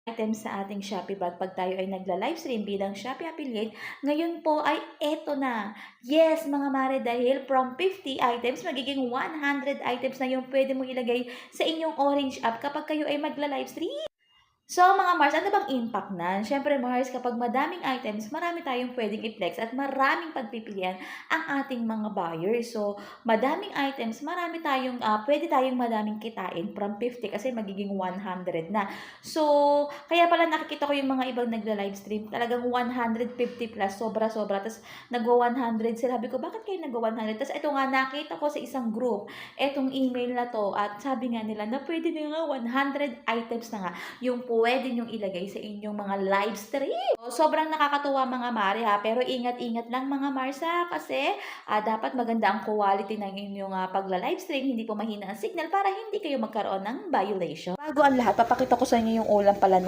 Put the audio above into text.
Items sa ating Shopee bag pag tayo ay nagla-livestream bilang Shopee affiliate, ngayon po ay eto na. Yes, mga mare, dahil from 50 items, magiging 100 items na yung pwede mo ilagay sa inyong Orange app kapag kayo ay magla-livestream. So, mga Mars, ano bang impact nan? Siyempre, Mars, kapag madaming items, marami tayong pwedeng i-flex at maraming pagpipilian ang ating mga buyers. So, madaming items, pwede tayong madaming kitain from 50 kasi magiging 100 na. So, kaya pala nakikita ko yung mga ibang nagla-livestream, talagang 150 plus, sobra-sobra. Tapos, nagwa-100 sila. Sabi ko, bakit kayo nagwa-100? Tapos, ito nga, nakita ko sa isang group, etong email na to, at sabi nga nila na pwede na nga 100 items na nga yung pwede nyong ilagay sa inyong mga live stream. So, sobrang nakakatuwa mga Mari ha, pero ingat-ingat lang mga Marsa kasi dapat maganda ang quality ng inyong pagla-live stream, hindi po mahina ang signal para hindi kayo magkaroon ng violation. Bago ang lahat, papakita ko sa inyo yung ulam pala na